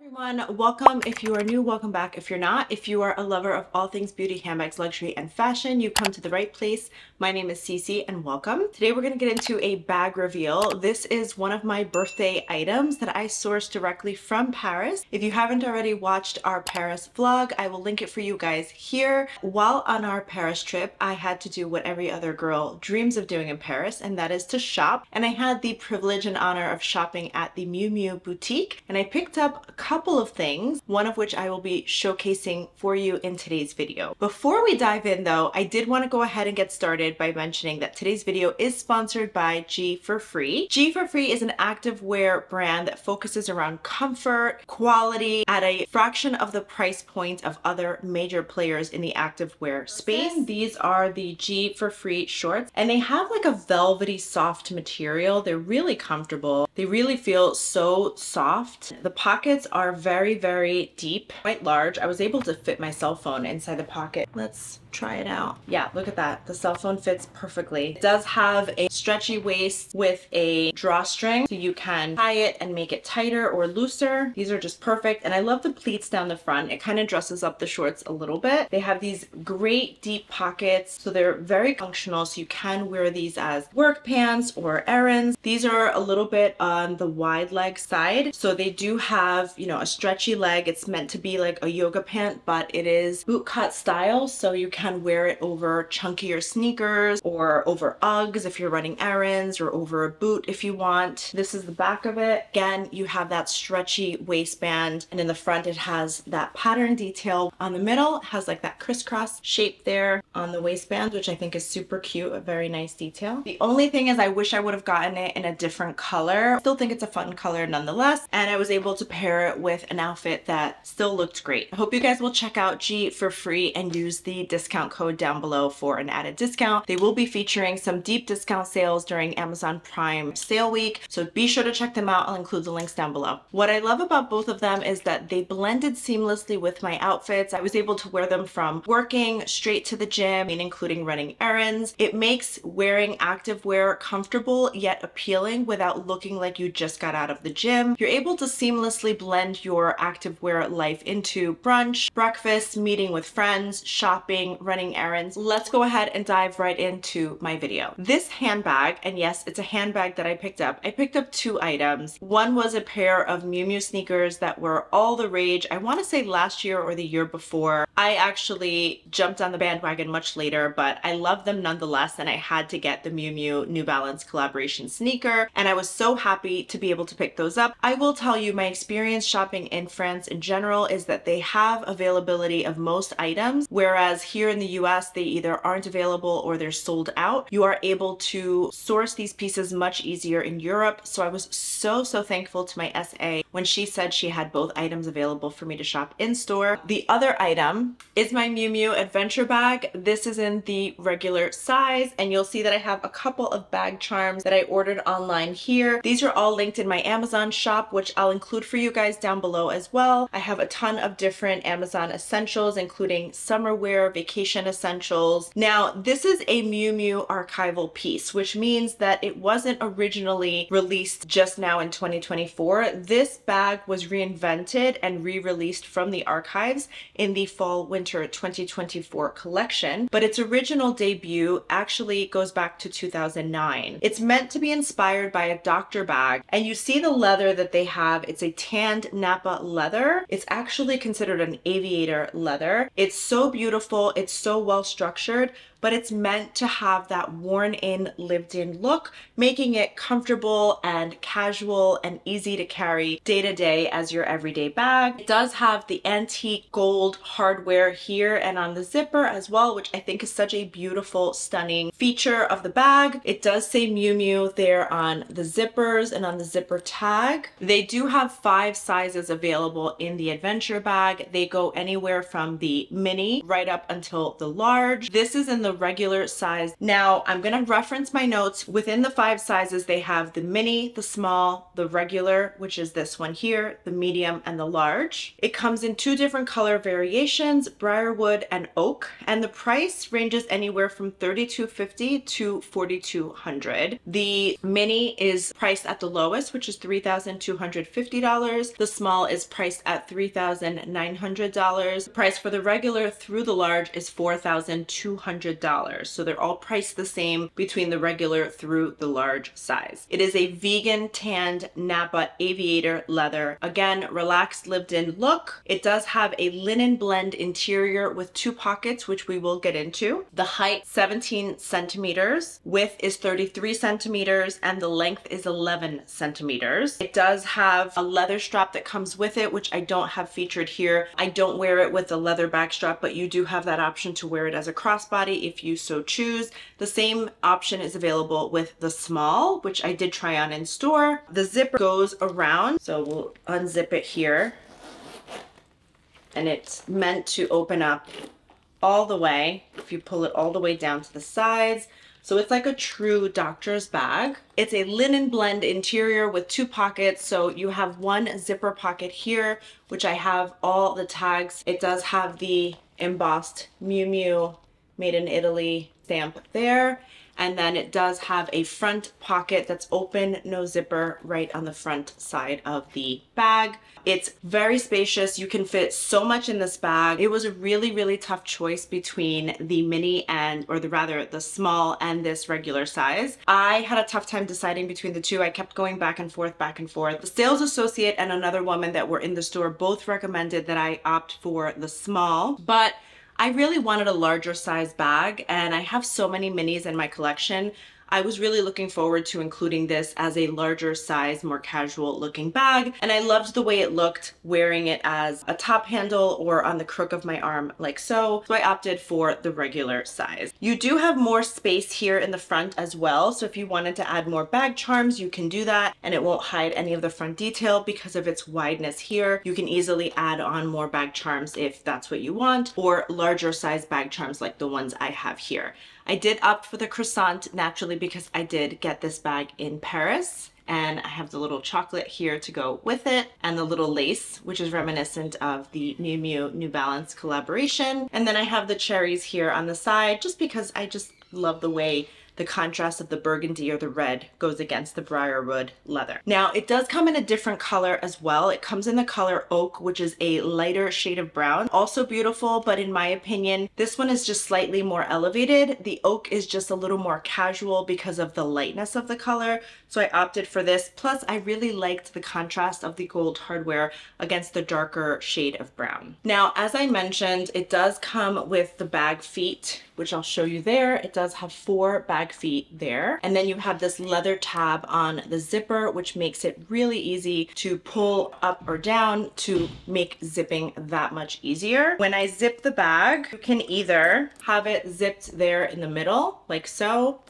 Everyone, welcome. If you are new, welcome back. If you're not, if you are a lover of all things beauty, handbags, luxury, and fashion, you come to the right place. My name is Cece and welcome. Today we're going to get into a bag reveal. This is one of my birthday items that I sourced directly from Paris. If you haven't already watched our Paris vlog, I will link it for you guys here. While on our Paris trip, I had to do what every other girl dreams of doing in Paris, and that is to shop. And I had the privilege and honor of shopping at the Miu Miu boutique, and I picked up a couple of things, one of which I will be showcasing for you in today's video. Before we dive in though, I did want to go ahead and get started by mentioning that today's video is sponsored by G for Free. G for Free is an activewear brand that focuses around comfort, quality, at a fraction of the price point of other major players in the activewear space. These are the G for Free shorts, and they have like a velvety soft material. They're really comfortable. They really feel so soft. The pockets are very, very deep, quite large. I was able to fit my cell phone inside the pocket. Let's try it out. Yeah, look at that. The cell phone fits perfectly. It does have a stretchy waist with a drawstring, so you can tie it and make it tighter or looser. These are just perfect. And I love the pleats down the front. It kind of dresses up the shorts a little bit. They have these great deep pockets, so they're very functional. So you can wear these as work pants or errands. These are a little bit on the wide leg side. So they do have, you know, a stretchy leg. It's meant to be like a yoga pant, but it is boot cut style. So you can wear it over chunkier sneakers or over Uggs if you're running errands, or over a boot if you want. This is the back of it. Again, you have that stretchy waistband, and in the front it has that pattern detail. On the middle it has like that crisscross shape there on the waistband, which I think is super cute, a very nice detail. The only thing is I wish I would have gotten it in a different color. I still think it's a fun color nonetheless, and I was able to pair it with an outfit that still looked great. I hope you guys will check out G for Free and use the discount code down below for an added discount. They will be featuring some deep discount sales during Amazon Prime sale week, so be sure to check them out. I'll include the links down below. What I love about both of them is that they blended seamlessly with my outfits. I was able to wear them from working straight to the gym, and including running errands. It makes wearing activewear comfortable yet appealing without looking like you just got out of the gym. You're able to seamlessly blend your activewear life into brunch, breakfast, meeting with friends, shopping, running errands. Let's go ahead and dive right into my video. This handbag, and yes, it's a handbag that I picked up. I picked up two items. One was a pair of Miu Miu sneakers that were all the rage, I want to say last year or the year before. I actually jumped on the bandwagon much later, but I love them nonetheless, and I had to get the Miu Miu New Balance collaboration sneaker, and I was so happy to be able to pick those up. I will tell you, my experience shopping in France in general is that they have availability of most items, whereas here in the US they either aren't available or they're sold out. You are able to source these pieces much easier in Europe, so I was so thankful to my SA when she said she had both items available for me to shop in store. The other item is my Miu Miu Adventure Bag. This is in the regular size, and you'll see that I have a couple of bag charms that I ordered online here. These are all linked in my Amazon shop, which I'll include for you guys down below as well. I have a ton of different Amazon essentials, including summer wear, vacation essentials. Now, this is a Miu Miu archival piece, which means that it wasn't originally released just now in 2024. This bag was reinvented and re-released from the archives in the fall winter 2024 collection, but its original debut actually goes back to 2009. It's meant to be inspired by a doctor bag, and you see the leather that they have. It's a tanned Napa leather. It's actually considered an aviator leather. It's so beautiful. It's so well structured, but it's meant to have that worn-in, lived-in look, making it comfortable and casual and easy to carry day-to-day as your everyday bag. It does have the antique gold hardware here and on the zipper as well, which I think is such a beautiful, stunning feature of the bag. It does say Miu Miu there on the zippers and on the zipper tag. They do have 5 sizes available in the adventure bag. They go anywhere from the mini right up until the large. This is in the the regular size. Now I'm gonna reference my notes. Within the 5 sizes, they have the mini, the small, the regular, which is this one here, the medium, and the large. It comes in 2 different color variations, Briarwood and Oak, and the price ranges anywhere from $32.50 to $4,200. The mini is priced at the lowest, which is $3,250. The small is priced at $3,900. The price for the regular through the large is $4,200. So they're all priced the same between the regular through the large size. It is a vegan tanned Napa aviator leather. Again, relaxed lived-in look. It does have a linen blend interior with 2 pockets, which we will get into. The height 17 centimeters, width is 33 centimeters, and the length is 11 centimeters. It does have a leather strap that comes with it, which I don't have featured here. I don't wear it with a leather back strap, but you do have that option to wear it as a crossbody if you so choose. The same option is available with the small, which I did try on in store. The zipper goes around, so we'll unzip it here. And it's meant to open up all the way if you pull it all the way down to the sides. So it's like a true doctor's bag. It's a linen blend interior with 2 pockets. So you have 1 zipper pocket here, which I have all the tags. It does have the embossed Miu Miu made in Italy stamp there. And then it does have a front pocket that's open, no zipper, right on the front side of the bag. It's very spacious. You can fit so much in this bag. It was a really, really tough choice between the mini and, or rather the small and this regular size. I had a tough time deciding between the 2. I kept going back and forth, back and forth. The sales associate and another woman that were in the store both recommended that I opt for the small, but I really wanted a larger size bag, and I have so many minis in my collection. I was really looking forward to including this as a larger size, more casual looking bag. And I loved the way it looked wearing it as a top handle or on the crook of my arm like so. So I opted for the regular size. You do have more space here in the front as well. So if you wanted to add more bag charms, you can do that, and it won't hide any of the front detail because of its wideness here. You can easily add on more bag charms if that's what you want, or larger size bag charms like the ones I have here. I did opt for the croissant naturally because I did get this bag in Paris, and I have the little chocolate here to go with it and the little lace, which is reminiscent of the Miu Miu New Balance collaboration. And then I have the cherries here on the side just because I just love the way the contrast of the burgundy or the red goes against the Briarwood leather. Now it does come in a different color as well. It comes in the color Oak, which is a lighter shade of brown. Also beautiful, but in my opinion, this one is just slightly more elevated. The Oak is just a little more casual because of the lightness of the color. So I opted for this. Plus I really liked the contrast of the gold hardware against the darker shade of brown. Now, as I mentioned, it does come with the bag feet, which I'll show you there. It does have 4 bag feet there. And then you have this leather tab on the zipper, which makes it really easy to pull up or down to make zipping that much easier. When I zip the bag, you can either have it zipped there in the middle, like so,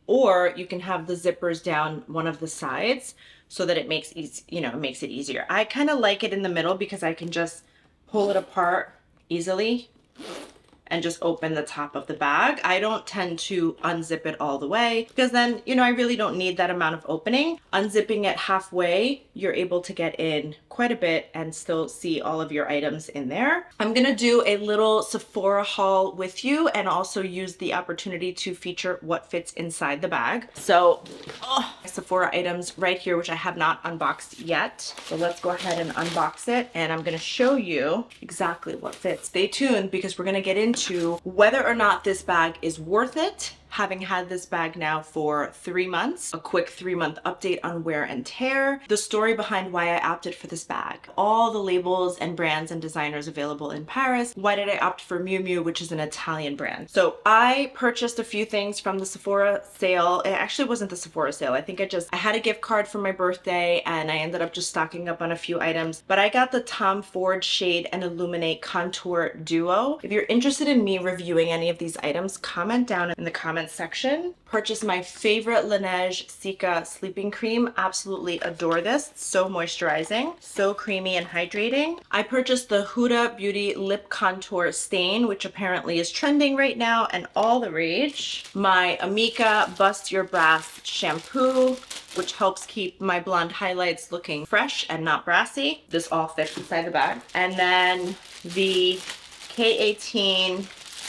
or you can have the zippers down one of the sides so that it makes it makes it easier. I kind of like it in the middle because I can just pull it apart easily and just open the top of the bag. I don't tend to unzip it all the way because then, I really don't need that amount of opening. Unzipping it halfway, you're able to get in quite a bit and still see all of your items in there. I'm gonna do a little Sephora haul with you and also use the opportunity to feature what fits inside the bag. So, Sephora items right here, which I have not unboxed yet. So let's go ahead and unbox it, and I'm gonna show you exactly what fits. Stay tuned because we're gonna get into whether or not this bag is worth it. Having had this bag now for 3 months, a quick 3-month update on wear and tear, the story behind why I opted for this bag, all the labels and brands and designers available in Paris. Why did I opt for Miu Miu, which is an Italian brand? So I purchased a few things from the Sephora sale. It actually wasn't the Sephora sale. I think I had a gift card for my birthday and I ended up just stocking up on a few items, but I got the Tom Ford Shade and Illuminate Contour Duo. If you're interested in me reviewing any of these items, comment down in the comment men's section. Purchased my favorite Laneige Cica sleeping cream. Absolutely adore this. It's so moisturizing, so creamy and hydrating. I purchased the Huda Beauty Lip Contour Stain, which apparently is trending right now and all the rage. My Amika Bust Your Brass shampoo, which helps keep my blonde highlights looking fresh and not brassy. This all fits inside the bag. And then the K18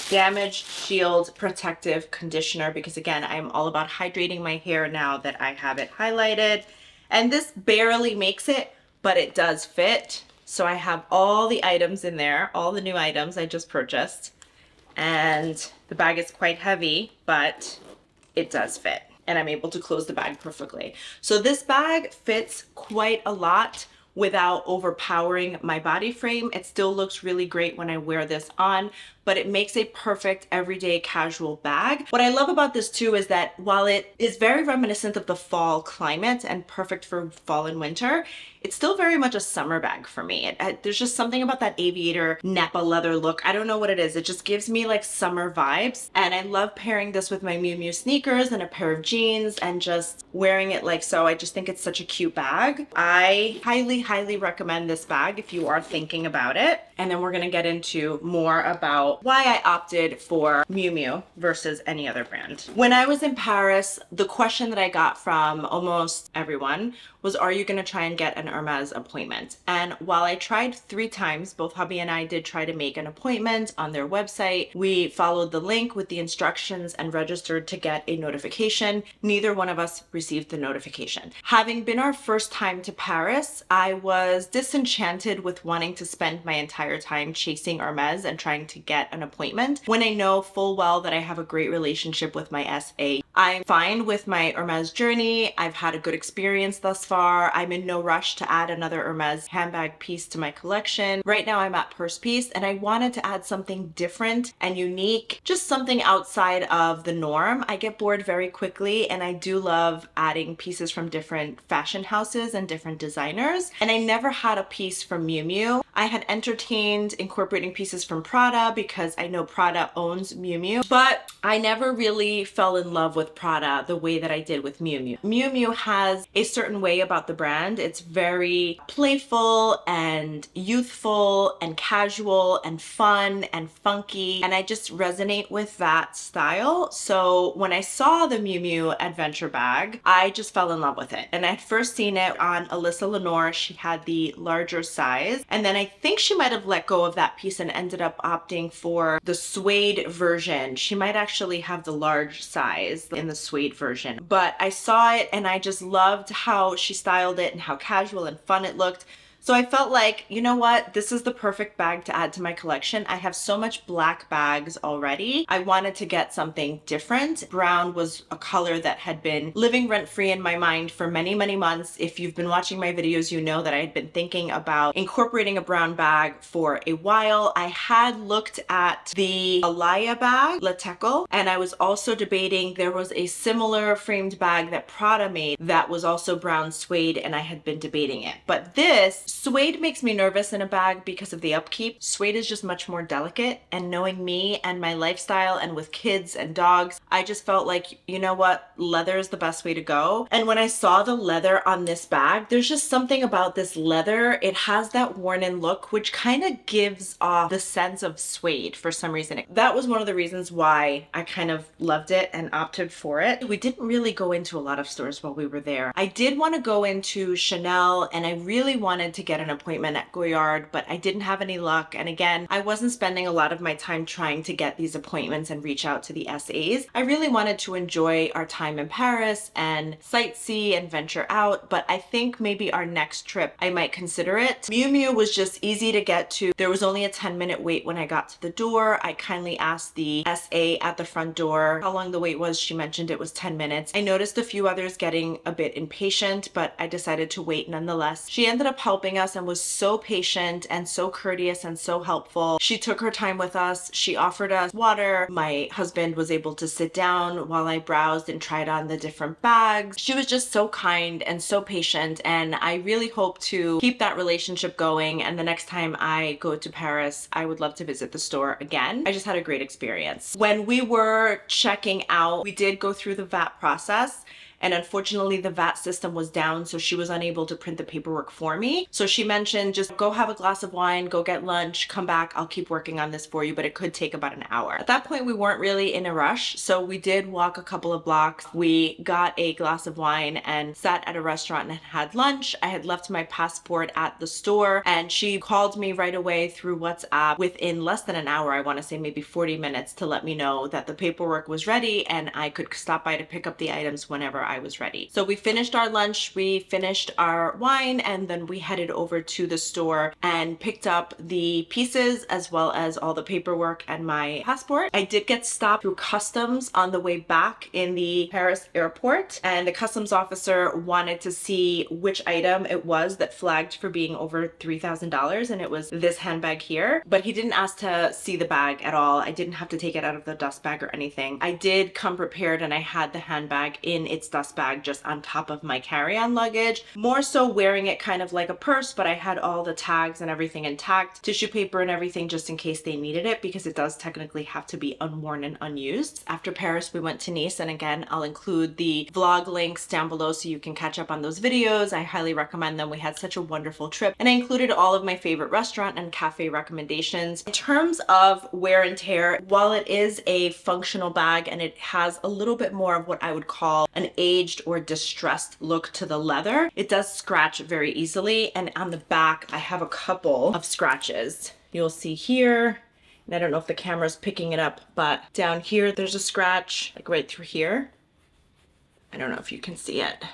Damage Shield Protective Conditioner, because again, I'm all about hydrating my hair now that I have it highlighted. And this barely makes it, but it does fit. So I have all the items in there, all the new items I just purchased. And the bag is quite heavy, but it does fit. And I'm able to close the bag perfectly. So this bag fits quite a lot without overpowering my body frame. It still looks really great when I wear this on, but it makes a perfect everyday casual bag. What I love about this too is that while it is very reminiscent of the fall climate and perfect for fall and winter, it's still very much a summer bag for me. There's just something about that aviator Napa leather look. I don't know what it is. It just gives me like summer vibes. And I love pairing this with my Miu Miu sneakers and a pair of jeans and just wearing it like so. I just think it's such a cute bag. I highly recommend this bag if you are thinking about it. And then we're gonna get into more about why I opted for Miu Miu versus any other brand. When I was in Paris, the question that I got from almost everyone was, are you gonna try and get an Hermes appointment? And while I tried 3 times, both hubby and I did try to make an appointment on their website. We followed the link with the instructions and registered to get a notification. Neither one of us received the notification. Having been our first time to Paris, I was disenchanted with wanting to spend my entire time chasing Hermes and trying to get an appointment when I know full well that I have a great relationship with my SA. I'm fine with my Hermes journey. I've had a good experience thus far. I'm in no rush to add another Hermes handbag piece to my collection. Right now I'm at purse piece and I wanted to add something different and unique, just something outside of the norm. I get bored very quickly and I do love adding pieces from different fashion houses and different designers. And I never had a piece from Miu Miu. I had entertained incorporating pieces from Prada because I know Prada owns Miu Miu, but I never really fell in love with Prada the way that I did with Miu Miu. Miu Miu has a certain way about the brand. It's very playful and youthful and casual and fun and funky, and I just resonate with that style. So when I saw the Miu Miu Adventure Bag, I just fell in love with it. And I had first seen it on Alyssa Lenore. She had the larger size, and then I think she might have let go of that piece and ended up opting for the suede version. She might actually have the large size in the suede version, but I saw it and I just loved how she styled it and how casual and fun it looked. So I felt like, you know what, this is the perfect bag to add to my collection. I have so much black bags already. I wanted to get something different. Brown was a color that had been living rent-free in my mind for many months. If you've been watching my videos, you know that I had been thinking about incorporating a brown bag for a while. I had looked at the Alaya bag, La Teco, and I was also debating, there was a similar framed bag that Prada made that was also brown suede, and I had been debating it. But this suede makes me nervous in a bag because of the upkeep. Suede is just much more delicate, and knowing me and my lifestyle and with kids and dogs, I just felt like, you know what, leather is the best way to go. And when I saw the leather on this bag, there's just something about this leather. It has that worn-in look, which kind of gives off the sense of suede for some reason. That was one of the reasons why I kind of loved it and opted for it. We didn't really go into a lot of stores while we were there. I did want to go into Chanel, and I really wanted to get an appointment at Goyard, but I didn't have any luck. And again, I wasn't spending a lot of my time trying to get these appointments and reach out to the SAs. I really wanted to enjoy our time in Paris and sightsee and venture out, but I think maybe our next trip I might consider it. Miu Miu was just easy to get to. There was only a 10-minute wait when I got to the door. I kindly asked the SA at the front door how long the wait was. She mentioned it was 10 minutes. I noticed a few others getting a bit impatient, but I decided to wait nonetheless. She ended up helping helping us and was so patient and so courteous and so helpful. She took her time with us. She offered us water. My husband was able to sit down while I browsed and tried on the different bags. She was just so kind and so patient, and I really hope to keep that relationship going, and the next time I go to Paris, I would love to visit the store again. I just had a great experience. When we were checking out, we did go through the VAT process, and unfortunately the VAT system was down, so she was unable to print the paperwork for me. So she mentioned, just go have a glass of wine, go get lunch, come back, I'll keep working on this for you, but it could take about an hour. At that point, we weren't really in a rush, so we did walk a couple of blocks. We got a glass of wine and sat at a restaurant and had lunch. I had left my passport at the store, and she called me right away through WhatsApp within less than an hour, I want to say maybe 40 minutes, to let me know that the paperwork was ready and I could stop by to pick up the items whenever I was ready. So we finished our lunch, we finished our wine, and then we headed over to the store and picked up the pieces as well as all the paperwork and my passport. I did get stopped through customs on the way back in the Paris airport, and the customs officer wanted to see which item it was that flagged for being over $3,000, and it was this handbag here. But he didn't ask to see the bag at all. I didn't have to take it out of the dust bag or anything. I did come prepared, and I had the handbag in its dust bag just on top of my carry-on luggage, more so wearing it kind of like a purse, but I had all the tags and everything intact, tissue paper and everything just in case they needed it, because it does technically have to be unworn and unused. After Paris, we went to Nice, and again, I'll include the vlog links down below so you can catch up on those videos. I highly recommend them. We had such a wonderful trip, and I included all of my favorite restaurant and cafe recommendations. In terms of wear and tear, while it is a functional bag and it has a little bit more of what I would call an aged or distressed look to the leather, it does scratch very easily, and on the back I have a couple of scratches. You'll see here, and I don't know if the camera's picking it up, but down here there's a scratch, like right through here. I don't know if you can see it.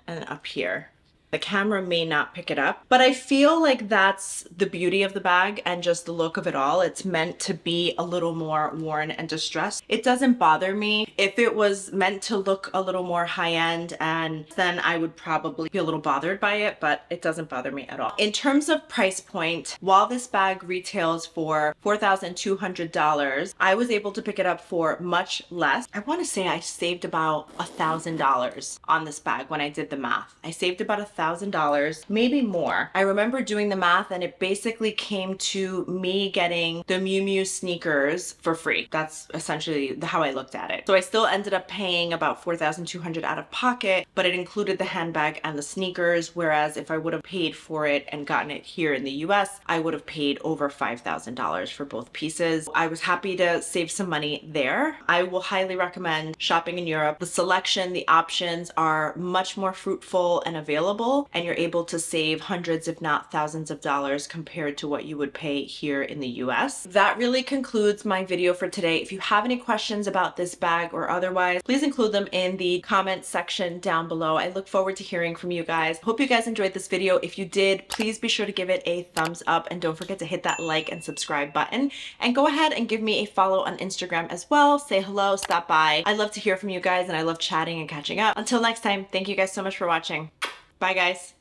And up here. The camera may not pick it up, but I feel like that's the beauty of the bag and just the look of it all. It's meant to be a little more worn and distressed. It doesn't bother me. If it was meant to look a little more high-end, and then I would probably be a little bothered by it, but it doesn't bother me at all. In terms of price point, while this bag retails for $4,200, I was able to pick it up for much less. I want to say I saved about $1,000 on this bag when I did the math. I saved about $1,000, maybe more. I remember doing the math, and it basically came to me getting the Miu Miu sneakers for free. That's essentially how I looked at it. So I still ended up paying about $4,200 out of pocket, but it included the handbag and the sneakers, whereas if I would have paid for it and gotten it here in the US, I would have paid over $5,000 for both pieces. I was happy to save some money there. I will highly recommend shopping in Europe. The selection, the options are much more fruitful and available, and you're able to save hundreds if not thousands of dollars compared to what you would pay here in the US. That really concludes my video for today. If you have any questions about this bag or otherwise, please include them in the comment section down below. I look forward to hearing from you guys. Hope you guys enjoyed this video. If you did, please be sure to give it a thumbs up, and don't forget to hit that like and subscribe button, and go ahead and give me a follow on Instagram as well. Say hello, stop by. I love to hear from you guys, and I love chatting and catching up. Until next time, thank you guys so much for watching. Bye guys.